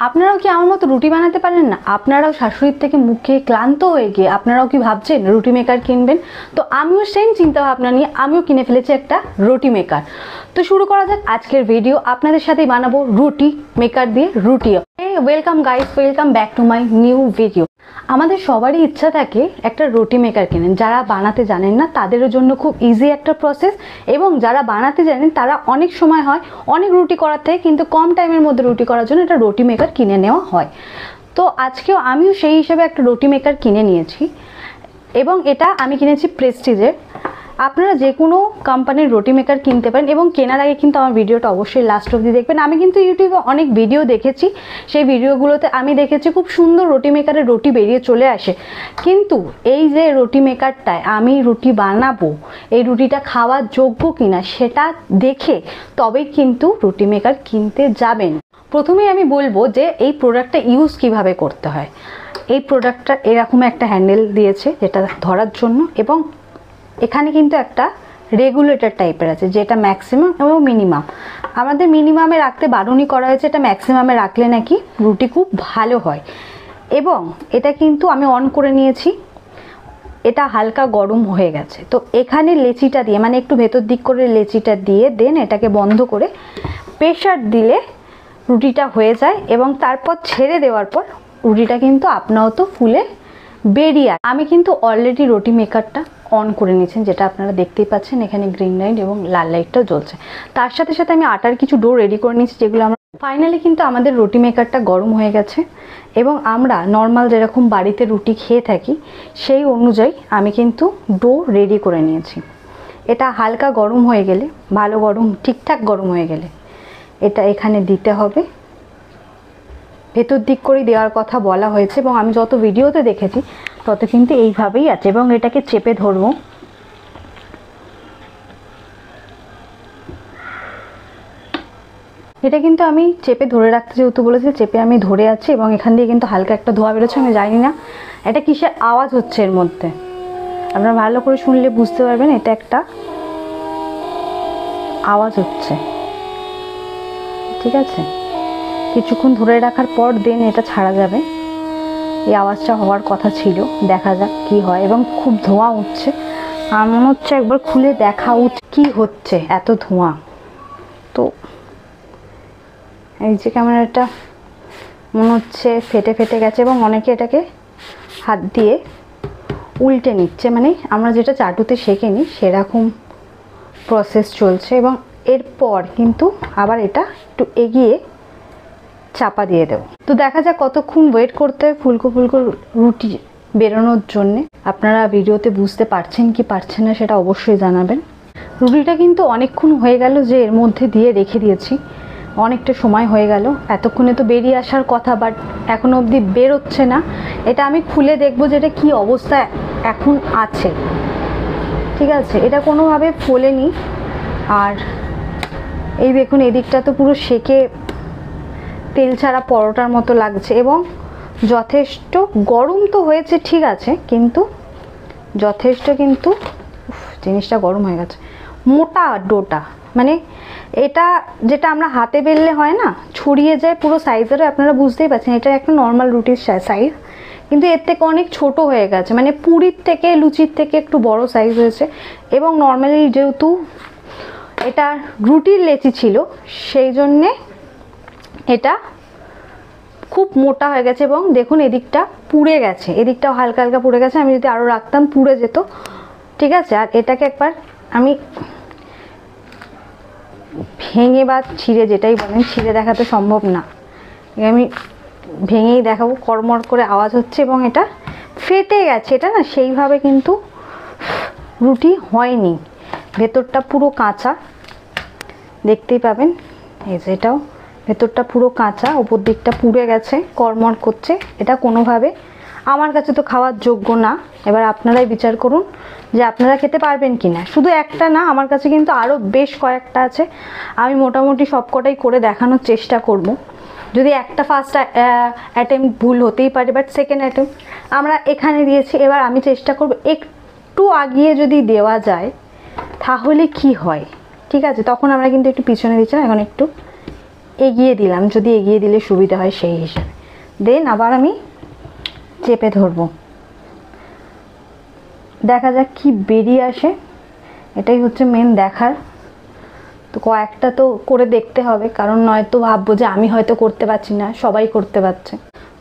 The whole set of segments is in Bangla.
আপনারাও কি আমার মতো রুটি বানাতে পারেন না? আপনারাও শাশুড়ির থেকে মুখে ক্লান্ত হয়ে গিয়ে আপনারাও কি ভাবছেন রুটি মেকার কিনবেন? তো আমিও সেম চিন্তা ভাবনা নিয়ে আমিও কিনে ফেলেছি একটা রুটি মেকার। তো শুরু করা যাক আজকের ভিডিও। আপনাদের সাথেই বানাবো রুটি মেকার দিয়ে রুটি। Welcome guys, welcome back to my new video. আমাদের সবারই ইচ্ছা থাকে একটা রুটি মেকার কেনেন। যারা বানাতে জানেন না তাদের জন্য খুব ইজি একটা প্রসেস, এবং যারা বানাতে জানেন তারা অনেক সময় হয় অনেক রুটি করার থেকে কিন্তু কম টাইমের মধ্যে রুটি করার জন্য একটা রুটি মেকার কিনে নেওয়া হয়। তো আজকেও আমিও সেই হিসেবে একটা রুটি মেকার কিনে নিয়েছি, এবং এটা আমি কিনেছি প্রেস্টিজের। আপনারা যে কোনো কোম্পানির রুটি মেকার কিনতে পারেন, এবং কেনার আগে কিন্তু আমার ভিডিওটা অবশ্যই লাস্ট অবধি দেখবেন। আমি কিন্তু ইউটিউবে অনেক ভিডিও দেখেছি, সেই ভিডিওগুলোতে আমি দেখেছি খুব সুন্দর রুটি মেকারের রুটি বেরিয়ে চলে আসে, কিন্তু এই যে রুটি মেকারটায় আমি রুটি বানাবো, এই রুটিটা খাওয়ার যোগ্য কিনা সেটা দেখে তবেই কিন্তু রুটি মেকার কিনতে যাবেন। প্রথমেই আমি বলবো যে এই প্রোডাক্টটা ইউজ কিভাবে করতে হয়। এই প্রোডাক্টটা এরকম একটা হ্যান্ডেল দিয়েছে যেটা ধরার জন্য, এবং এখানে কিন্তু একটা রেগুলেটর টাইপের আছে যেটা ম্যাক্সিমাম এবং মিনিমাম। আমাদের মিনিমামে রাখতে বারণই করা হয়েছে, এটা ম্যাক্সিমামে রাখলে নাকি রুটি খুব ভালো হয়। এবং এটা কিন্তু আমি অন করে নিয়েছি, এটা হালকা গরম হয়ে গেছে। তো এখানে লেচিটা দিয়ে, মানে একটু ভেতর দিক করে লেচিটা দিয়ে দেন এটাকে বন্ধ করে প্রেশার দিলে রুটিটা হয়ে যায়, এবং তারপর ছেড়ে দেওয়ার পর রুটিটা কিন্তু আপনাও তো ফুলে বেরিয়ে। আমি কিন্তু অলরেডি রুটি মেকারটা অন করে নিয়েছেন, যেটা আপনারা দেখতেই পাচ্ছেন এখানে গ্রিন লাইট এবং লাল লাইটটাও জ্বলছে। তার সাথে সাথে আমি আটার কিছু ডো রেডি করে নিয়েছি, যেগুলো আমরা ফাইনালি কিন্তু আমাদের রুটি মেকারটা গরম হয়ে গেছে, এবং আমরা নর্মাল যেরকম বাড়িতে রুটি খেয়ে থাকি সেই অনুযায়ী আমি কিন্তু ডো রেডি করে নিয়েছি। এটা হালকা গরম হয়ে গেলে, ভালো গরম ঠিকঠাক গরম হয়ে গেলে এটা এখানে দিতে হবে। ভেতর দিক করে দেওয়ার কথা বলা হয়েছে, এবং আমি যত ভিডিওতে দেখেছি তত কিন্তু এইভাবেই আছে। এবং এটাকে চেপে ধরবো, এটা কিন্তু আমি চেপে ধরে রাখতে যেহেতু বলেছি, চেপে আমি ধরে আছি, এবং এখান দিয়ে কিন্তু হালকা একটা ধোঁয়া বেরোচ্ছে। আমি জানি না এটা কিসের আওয়াজ হচ্ছে এর মধ্যে, আপনারা ভালো করে শুনলে বুঝতে পারবেন এটা একটা আওয়াজ হচ্ছে। ঠিক আছে, কিছুক্ষণ ধরে রাখার পর দেন এটা ছাড়া যাবে। এই আওয়াজটা হওয়ার কথা ছিল, দেখা যাক কি হয়। এবং খুব ধোঁয়া উঠছে, আর মনে হচ্ছে একবার খুলে দেখা কি হচ্ছে, এত ধোঁয়া। তো এই যে ক্যামেরাটা মনে হচ্ছে ফেটে ফেটে গেছে, এবং অনেকে এটাকে হাত দিয়ে উল্টে নিচ্ছে, মানে আমরা যেটা চাটুতে শেখে নিই সেরকম প্রসেস চলছে। এবং এরপর কিন্তু আবার এটা একটু এগিয়ে চাপা দিয়ে দেবো। তো দেখা যাক কতক্ষণ ওয়েট করতে হয় ফুলকো ফুলকো রুটি বেরোনোর জন্যে। আপনারা ভিডিওতে বুঝতে পারছেন কি পারছেন না সেটা অবশ্যই জানাবেন। রুটিটা কিন্তু অনেকক্ষণ হয়ে গেল যে এর মধ্যে দিয়ে রেখে দিয়েছি, অনেকটা সময় হয়ে গেল। এতক্ষণে তো বেরিয়ে আসার কথা, বাট এখনো অবধি বেরোচ্ছে না। এটা আমি খুলে দেখবো যে এটা কী অবস্থা এখন আছে। ঠিক আছে, এটা কোনোভাবে ফোলেনি। আর এই দেখুন এদিকটা তো পুরো সেকে তেল ছাড়া পরোটার মতো লাগছে, এবং যথেষ্ট গরম তো হয়েছে ঠিক আছে, কিন্তু যথেষ্ট কিন্তু জিনিসটা গরম হয়ে গেছে। মোটা ডোটা, মানে এটা যেটা আমরা হাতে বেললে হয় না, ছড়িয়ে যায় পুরো সাইজেরও। আপনারা বুঝতেই পারছেন এটা একটা নর্মাল রুটির সাইজ, কিন্তু এর থেকে অনেক ছোট হয়ে গেছে, মানে পুরির থেকে লুচির থেকে একটু বড় সাইজ হয়েছে। এবং নর্মালি যেহেতু এটা রুটির লেচি ছিল সেই জন্যে এটা খুব মোটা হয়ে গেছে। এবং দেখুন এদিকটা পুড়ে গেছে, এদিকটাও হালকা হালকা পুড়ে গেছে। আমি যদি আরও রাখতাম পুড়ে যেত। ঠিক আছে, আর এটাকে একবার আমি ভেঙে বা ছিঁড়ে, যেটাই বলেন, ছিঁড়ে দেখাতে সম্ভব না, আমি ভেঙেই দেখাবো। কড়মড় করে আওয়াজ হচ্ছে, এবং এটা ফেটে গেছে। এটা না সেইভাবে কিন্তু রুটি হয়নি, ভেতরটা পুরো কাঁচা, দেখতেই পাবেন। এই যে এটাও ভেতরটা পুরো কাঁচা, ওপর দিকটা পুড়ে গেছে, কড়মড় করছে। এটা কোনোভাবে আমার কাছে তো খাওয়ার যোগ্য না। এবার আপনারাই বিচার করুন যে আপনারা খেতে পারবেন কি না। শুধু একটা না, আমার কাছে কিন্তু আরও বেশ কয়েকটা আছে। আমি মোটামুটি সবকটাই করে দেখানোর চেষ্টা করব। যদি একটা ফার্স্ট অ্যাটেম্প্ট ভুল হতেই পারে, বাট সেকেন্ড অ্যাটেম্প্ট আমরা এখানে দিয়েছি। এবার আমি চেষ্টা করব একটু আগিয়ে যদি দেওয়া যায় তাহলে কি হয়। ঠিক আছে, তখন আমরা কিন্তু একটু পিছনে দিচ্ছিলাম, এখন একটু এগিয়ে দিলাম, যদি এগিয়ে দিলে সুবিধা হয় সেই হিসাবে। দেন আবার আমি চেপে ধরবো, দেখা যাক কি বেরিয়ে আসে, এটাই হচ্ছে মেন দেখার। তো কয়েকটা তো করে দেখতে হবে, কারণ নয়তো ভাববো যে আমি হয়তো করতে পারছি না, সবাই করতে পারছে।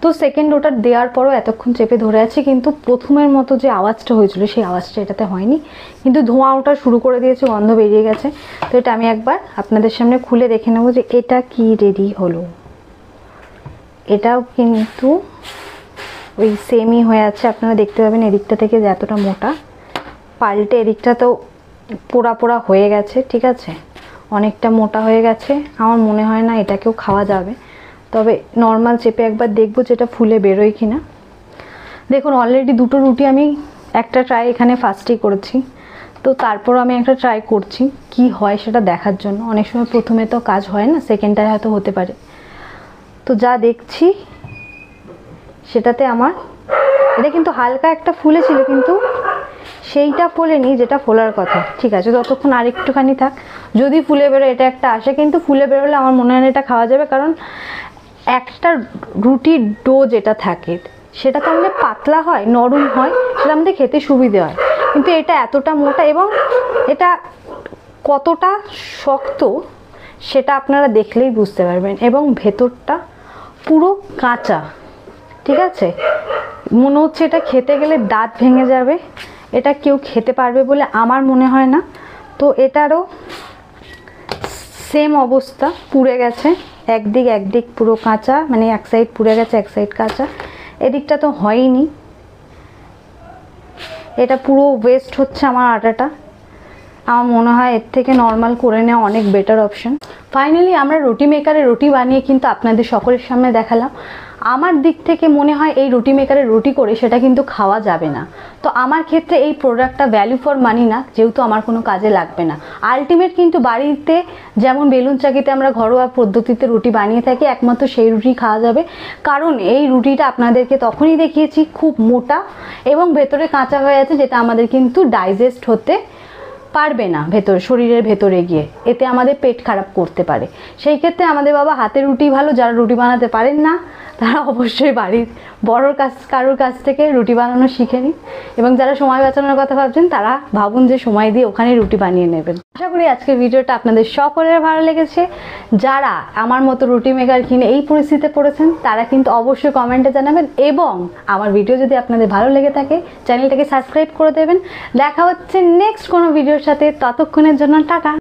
তো সেকেন্ড ওটা দেওয়ার পরও এতক্ষণ চেপে ধরে আছি, কিন্তু প্রথমের মতো যে আওয়াজটা হয়েছিল সেই আওয়াজটা এটাতে হয়নি, কিন্তু ধোঁয়া ওঠা শুরু করে দিয়েছে, গন্ধ বেরিয়ে গেছে। তো এটা আমি একবার আপনাদের সামনে খুলে দেখে নেবো যে এটা কি রেডি হলো। এটাও কিন্তু ওই সেমই হয়ে আছে, আপনারা দেখতে পাবেন এদিকটা থেকে যে এতটা মোটা, পাল্টে এদিকটা তো পোড়া পোড়া হয়ে গেছে, ঠিক আছে, অনেকটা মোটা হয়ে গেছে। আমার মনে হয় না এটাকেও খাওয়া যাবে, তবে নর্মাল চেপে একবার দেখবো যেটা ফুলে বেরোয় কি না। দেখুন অলরেডি দুটো রুটি আমি একটা ট্রাই এখানে ফার্স্টেই করেছি, তো তারপর আমি একটা ট্রাই করছি কি হয় সেটা দেখার জন্য। অনেক সময় প্রথমে তো কাজ হয় না, সেকেন্ডটায় হয়তো হতে পারে। তো যা দেখছি সেটাতে আমার এটা কিন্তু হালকা একটা ফুলেছিল, কিন্তু সেইটা ফোলেনি যেটা ফোলার কথা। ঠিক আছে, ততক্ষণ আরেকটুখানি থাক, যদি ফুলে বেরোয় এটা একটা আসে, কিন্তু ফুলে বেরোলে আমার মনে হয় না এটা খাওয়া যাবে, কারণ একটা রুটির ডো যেটা থাকে সেটা তো আমাদের পাতলা হয়, নরম হয়, সেটা আমাদের খেতে সুবিধে হয়, কিন্তু এটা এতটা মোটা এবং এটা কতটা শক্ত সেটা আপনারা দেখলেই বুঝতে পারবেন, এবং ভেতরটা পুরো কাঁচা। ঠিক আছে, মনে হচ্ছে এটা খেতে গেলে দাঁত ভেঙে যাবে, এটা কেউ খেতে পারবে বলে আমার মনে হয় না। তো এটারও সেম অবস্থা, পুড়ে গেছে, একদিক পুরো কাঁচা, মানে এক সাইড পুড়ে গেছে এক সাইড কাঁচা, এদিকটা তো হয়নি। এটা পুরো ওয়েস্ট হচ্ছে আমার আটাটা, আমার মনে হয় এর থেকে নর্মাল করে নেওয়া অনেক বেটার অপশন। ফাইনালি আমরা রুটি মেকারে রুটি বানিয়ে কিন্তু আপনাদের সকলের সামনে দেখালাম। আমার দিক থেকে মনে হয় এই রুটি মেকারে রুটি করে সেটা কিন্তু খাওয়া যাবে না। তো আমার ক্ষেত্রে এই প্রোডাক্টটা ভ্যালু ফর মানি না, যেহেতু আমার কোনো কাজে লাগবে না। আলটিমেট কিন্তু বাড়িতে যেমন বেলুন চাকিতে আমরা ঘরোয়া পদ্ধতিতে রুটি বানিয়ে থাকি, একমাত্র সেই রুটি খাওয়া যাবে, কারণ এই রুটিটা আপনাদেরকে তখনই দেখিয়েছি খুব মোটা এবং ভেতরে কাঁচা হয়ে আছে, যেটা আমাদের কিন্তু ডাইজেস্ট হতে পারবে না শরীরের ভেতরে গিয়ে, এতে আমাদের পেট খারাপ করতে পারে। সেই ক্ষেত্রে আমাদের বাবা হাতের রুটি ভালো, যারা রুটি বানাতে পারেন না তারা অবশ্যই বাড়ির কারোর কাছ থেকে রুটি বানানো শিখে নিন, এবং যারা সময় বাঁচানোর কথা ভাবছেন তারা ভাবুন যে সময় দিয়ে ওখানে রুটি বানিয়ে নেবেন। আশা করি আজকের ভিডিওটা আপনাদের সকলের ভালো লেগেছে। যারা আমার মতো রুটি মেকার কিনে এই পরিস্থিতিতে পড়েছেন তারা কিন্তু অবশ্যই কমেন্টে জানাবেন, এবং আমার ভিডিও যদি আপনাদের ভালো লেগে থাকে চ্যানেলটাকে সাবস্ক্রাইব করে দেবেন। দেখা হচ্ছে নেক্সট কোনো ভিডিওর সাথে, ততক্ষণের জন্য টাটা।